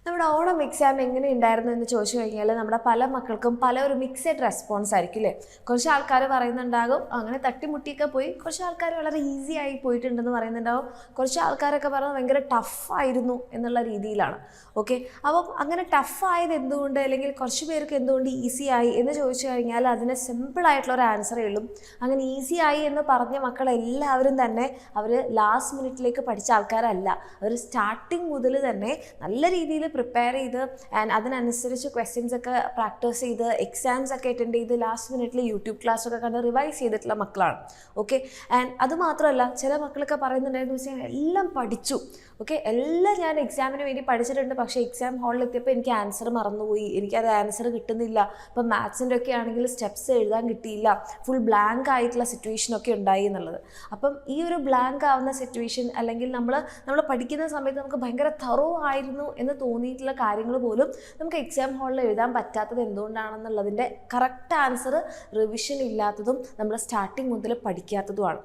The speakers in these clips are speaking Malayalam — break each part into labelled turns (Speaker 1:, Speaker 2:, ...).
Speaker 1: നമ്മുടെ ഓണം എക്സാം എങ്ങനെ ഉണ്ടായിരുന്നു എന്ന് ചോദിച്ചു കഴിഞ്ഞാൽ നമ്മുടെ പല മക്കൾക്കും പല ഒരു മിക്സഡ് റെസ്പോൺസ് ആയിരിക്കും അല്ലേ. കുറച്ച് ആൾക്കാർ പറയുന്നുണ്ടാകും അങ്ങനെ തട്ടിമുട്ടിയൊക്കെ പോയി, കുറച്ച് ആൾക്കാർ വളരെ ഈസി ആയി പോയിട്ടുണ്ടെന്ന് പറയുന്നുണ്ടാകും, കുറച്ച് ആൾക്കാരൊക്കെ പറയുന്നത് ഭയങ്കര ടഫായിരുന്നു എന്നുള്ള രീതിയിലാണ്. ഓക്കെ, അപ്പം അങ്ങനെ ടഫായത് എന്തുകൊണ്ട്, അല്ലെങ്കിൽ കുറച്ച് പേർക്ക് എന്തുകൊണ്ട് ഈസി ആയി എന്ന് ചോദിച്ചു കഴിഞ്ഞാൽ അതിന് സിമ്പിളായിട്ടുള്ള ഒരു ആൻസറേ ഉള്ളൂ. അങ്ങനെ ഈസി ആയി എന്ന് പറഞ്ഞ മക്കളെല്ലാവരും തന്നെ അവർ ലാസ്റ്റ് മിനിറ്റിലേക്ക് പഠിച്ച ആൾക്കാരല്ല. അവർ സ്റ്റാർട്ടിങ് മുതൽ തന്നെ നല്ല രീതിയിൽ പ്രിപ്പയർ ചെയ്ത് ആൻഡ് അതിനനുസരിച്ച് ക്വസ്റ്റ്യൻസ് ഒക്കെ പ്രാക്ടീസ് ചെയ്ത് എക്സാംസ് ഒക്കെ അറ്റൻഡ് ചെയ്ത് ലാസ്റ്റ് മിനിറ്റിൽ യൂട്യൂബ് ക്ലാസ്സൊക്കെ കണ്ട് റിവൈസ് ചെയ്തിട്ടുള്ള മക്കളാണ്. ഓക്കെ, ആൻഡ് അതുമാത്രമല്ല ചില മക്കളൊക്കെ പറയുന്നുണ്ടായിരുന്നു വെച്ചാൽ എല്ലാം പഠിച്ചു, ഓക്കെ എല്ലാം ഞാൻ എക്സാമിന് വേണ്ടി പഠിച്ചിട്ടുണ്ട്, പക്ഷേ എക്സാം ഹാളിൽ എത്തിയപ്പോൾ എനിക്ക് ആൻസർ മറന്നുപോയി, എനിക്കത് ആൻസർ കിട്ടുന്നില്ല. ഇപ്പം മാത്സിൻ്റെ ഒക്കെ ആണെങ്കിൽ സ്റ്റെപ്സ് എഴുതാൻ കിട്ടിയില്ല, ഫുൾ ബ്ലാങ്ക് ആയിട്ടുള്ള സിറ്റുവേഷനൊക്കെ ഉണ്ടായി എന്നുള്ളത്. അപ്പം ഈ ഒരു ബ്ലാങ്ക് ആവുന്ന സിറ്റുവേഷൻ അല്ലെങ്കിൽ നമ്മൾ പഠിക്കുന്ന സമയത്ത് നമുക്ക് ഭയങ്കര തറോ ആയിരുന്നു എന്ന് തോന്നിയിട്ടുള്ള കാര്യങ്ങൾ പോലും നമുക്ക് എക്സാം ഹാളിൽ എഴുതാൻ പറ്റാത്തത് എന്തുകൊണ്ടാണെന്നുള്ളതിൻ്റെ കറക്റ്റ് ആൻസർ റിവിഷൻ ഇല്ലാത്തതും നമ്മൾ സ്റ്റാർട്ടിങ് മുതൽ പഠിക്കാത്തതുമാണ്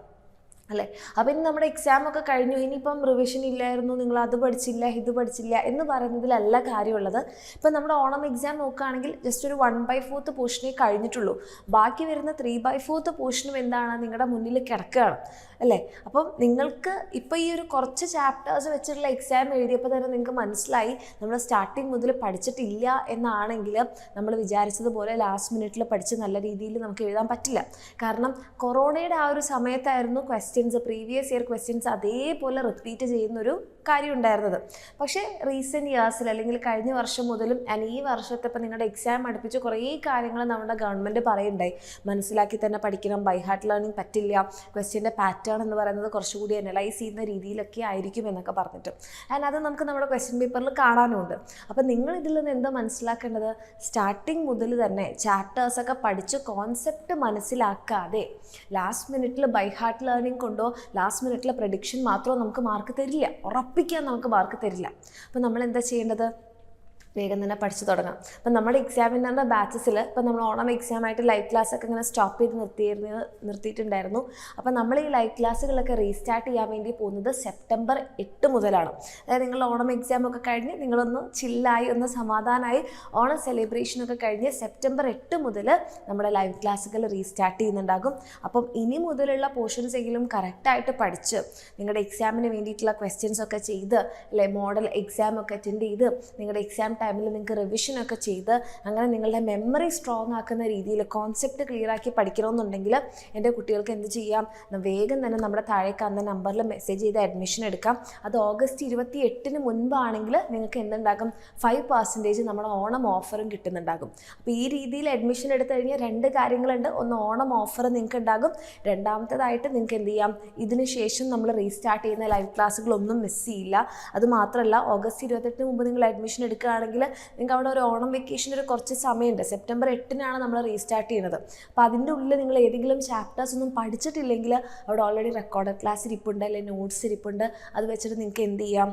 Speaker 1: അല്ലേ. അപ്പം ഇനി നമ്മുടെ എക്സാമൊക്കെ കഴിഞ്ഞു, ഇനിയിപ്പം റിവിഷൻ ഇല്ലായിരുന്നു, നിങ്ങൾ അത് പഠിച്ചില്ല ഇത് പഠിച്ചില്ല എന്ന് പറയുന്നതിലല്ല കാര്യമുള്ളത്. ഇപ്പം നമ്മുടെ ഓണം എക്സാം നോക്കുകയാണെങ്കിൽ ജസ്റ്റ് ഒരു 1/4 പോർഷനേ കഴിഞ്ഞിട്ടുള്ളൂ. ബാക്കി വരുന്ന 3/4 പോർഷനും എന്താണ് നിങ്ങളുടെ മുന്നിൽ കിടക്കുകയാണ് അല്ലേ. അപ്പം നിങ്ങൾക്ക് ഇപ്പോൾ ഈ ഒരു കുറച്ച് ചാപ്റ്റേഴ്സ് വെച്ചിട്ടുള്ള എക്സാം എഴുതിയപ്പോൾ തന്നെ നിങ്ങൾക്ക് മനസ്സിലായി നമ്മൾ സ്റ്റാർട്ടിങ് മുതൽ പഠിച്ചിട്ടില്ല എന്നാണെങ്കിൽ നമ്മൾ വിചാരിച്ചതുപോലെ ലാസ്റ്റ് മിനിറ്റിൽ പഠിച്ച് നല്ല രീതിയിൽ നമുക്ക് എഴുതാൻ പറ്റില്ല. കാരണം കൊറോണയുടെ ആ ഒരു സമയത്തായിരുന്നു പ്രീവിയസ് ഇയർ ക്വസ്റ്റ്യൻസ് അതേപോലെ റിപ്പീറ്റ് ചെയ്യുന്നൊരു കാര്യം ഉണ്ടായിരുന്നത്. പക്ഷേ റീസെൻറ്റ് ഇയേഴ്സിൽ അല്ലെങ്കിൽ കഴിഞ്ഞ വർഷം മുതലും ഈ വർഷത്തെ ഇപ്പം നിങ്ങളുടെ എക്സാം അടുപ്പിച്ച് കുറേ കാര്യങ്ങൾ നമ്മുടെ ഗവൺമെൻറ് പറയുണ്ടായി. മനസ്സിലാക്കി തന്നെ പഠിക്കണം, ബൈ ഹാർട്ട് ലേണിംഗ് പറ്റില്ല, ക്വസ്റ്റ്യൻ്റെ പാറ്റേൺ എന്ന് പറയുന്നത് കുറച്ചുകൂടി അനലൈസ് ചെയ്യുന്ന രീതിയിലൊക്കെ ആയിരിക്കും എന്നൊക്കെ പറഞ്ഞിട്ട് ആൻഡ് അത് നമുക്ക് നമ്മുടെ ക്വസ്റ്റ്യൻ പേപ്പറിൽ കാണാനുമുണ്ട്. അപ്പം നിങ്ങൾ ഇതിൽ നിന്ന് എന്താ മനസ്സിലാക്കേണ്ടത്, സ്റ്റാർട്ടിങ് മുതൽ തന്നെ ചാപ്റ്റേഴ്സൊക്കെ പഠിച്ച് കോൺസെപ്റ്റ് മനസ്സിലാക്കാതെ ലാസ്റ്റ് മിനിറ്റിൽ ബൈ ഹാർട്ട് ലേണിംഗ് കൊണ്ടോ ലാസ്റ്റ് മിനിറ്റിലെ പ്രഡിക്ഷൻ മാത്രമോ നമുക്ക് മാർക്ക് തരില്ല, ഉറപ്പിക്കാൻ നമുക്ക് മാർക്ക് തരില്ല. അപ്പോൾ നമ്മൾ എന്താ ചെയ്യേണ്ടത്, വേഗം തന്നെ പഠിച്ചു തുടങ്ങാം. അപ്പം നമ്മുടെ എക്സാമിൻ്റെ ബാച്ചസിൽ ഇപ്പം നമ്മൾ ഓണം എക്സാമായിട്ട് ലൈവ് ക്ലാസ്സൊക്കെ ഇങ്ങനെ സ്റ്റോപ്പ് ചെയ്ത് നിർത്തിയിട്ടുണ്ടായിരുന്നു. അപ്പം നമ്മൾ ഈ ലൈവ് ക്ലാസ്സുകളൊക്കെ റീസ്റ്റാർട്ട് ചെയ്യാൻ വേണ്ടി പോകുന്നത് സെപ്റ്റംബർ 8 മുതലാണ്. അതായത് നിങ്ങളുടെ ഓണം എക്സാമൊക്കെ കഴിഞ്ഞ് നിങ്ങളൊന്ന് ചില്ലായി ഒന്ന് സമാധാനമായി ഓണം സെലിബ്രേഷനൊക്കെ കഴിഞ്ഞ് സെപ്റ്റംബർ 8 മുതൽ നമ്മുടെ ലൈവ് ക്ലാസ്സുകൾ റീസ്റ്റാർട്ട് ചെയ്യുന്നുണ്ടാകും. അപ്പം ഇനി മുതലുള്ള പോർഷൻസ് എങ്കിലും കറക്റ്റായിട്ട് പഠിച്ച് നിങ്ങളുടെ എക്സാമിന് വേണ്ടിയിട്ടുള്ള ക്വസ്റ്റ്യൻസ് ഒക്കെ ചെയ്ത് അല്ലെ മോഡൽ എക്സാം ഒക്കെ അറ്റൻഡ് ചെയ്ത് നിങ്ങളുടെ എക്സാം ടൈമിൽ നിങ്ങൾക്ക് റിവിഷനൊക്കെ ചെയ്ത് അങ്ങനെ നിങ്ങളുടെ മെമ്മറി സ്ട്രോങ് ആക്കുന്ന രീതിയിൽ കോൺസെപ്റ്റ് ക്ലിയർ ആക്കി പഠിക്കണമെന്നുണ്ടെങ്കിൽ എൻ്റെ കുട്ടികൾക്ക് എന്ത് ചെയ്യാം, വേഗം തന്നെ നമ്മുടെ താഴെ കാണുന്ന നമ്പറിൽ മെസ്സേജ് ചെയ്ത് അഡ്മിഷൻ എടുക്കാം. അത് ഓഗസ്റ്റ് 28 മുൻപാണെങ്കിൽ നിങ്ങൾക്ക് എന്തുണ്ടാകും, 5% നമ്മുടെ ഓണം ഓഫറും കിട്ടുന്നുണ്ടാകും. അപ്പോൾ ഈ രീതിയിൽ അഡ്മിഷൻ എടുത്തു കഴിഞ്ഞാൽ 2 കാര്യങ്ങളുണ്ട്. ഒന്ന് ഓണം ഓഫർ നിങ്ങൾക്ക് ഉണ്ടാകും, രണ്ടാമത്തേതായിട്ട് നിങ്ങൾക്ക് എന്ത് ചെയ്യാം, ഇതിന് ശേഷം നമ്മൾ റീസ്റ്റാർട്ട് ചെയ്യുന്ന ലൈവ് ക്ലാസ്സുകളൊന്നും മിസ് ചെയ്യില്ല. അതുമാത്രമല്ല ഓഗസ്റ്റ് 28 മുമ്പ് നിങ്ങൾ അഡ്മിഷൻ എടുക്കുകയാണെങ്കിൽ നിങ്ങൾക്ക് അവിടെ ഒരു ഓണം വെക്കേഷൻ ഒരു കുറച്ച് സമയമുണ്ട്. സെപ്റ്റംബർ 8 നമ്മൾ റീസ്റ്റാർട്ട് ചെയ്യുന്നത്. അപ്പോൾ അതിൻ്റെ ഉള്ളിൽ നിങ്ങൾ ഏതെങ്കിലും ചാപ്റ്റേഴ്സ് ഒന്നും പഠിച്ചിട്ടില്ലെങ്കിൽ അവിടെ ഓൾറെഡി റെക്കോർഡഡ് ക്ലാസ് ഇരിപ്പുണ്ട്, അല്ലെങ്കിൽ നോട്ട്സ് ഇരിപ്പുണ്ട്. അത് വെച്ചിട്ട് നിങ്ങൾക്ക് എന്ത് ചെയ്യാം,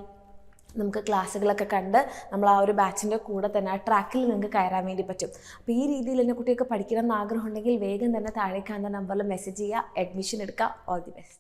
Speaker 1: നമുക്ക് ക്ലാസ്സുകളൊക്കെ കണ്ട് നമ്മൾ ആ ഒരു ബാച്ചിൻ്റെ കൂടെ തന്നെ ആ ട്രാക്കിൽ നിങ്ങൾക്ക് കയറാൻ വേണ്ടി പറ്റും. അപ്പോൾ ഈ രീതിയിൽ എൻ്റെ കുട്ടിയൊക്കെ പഠിക്കണം എന്ന് ആഗ്രഹം ഉണ്ടെങ്കിൽ വേഗം തന്നെ താഴെ കാണുന്ന നമ്പറിൽ മെസ്സേജ് ചെയ്യുക, അഡ്മിഷൻ എടുക്കുക. All the best.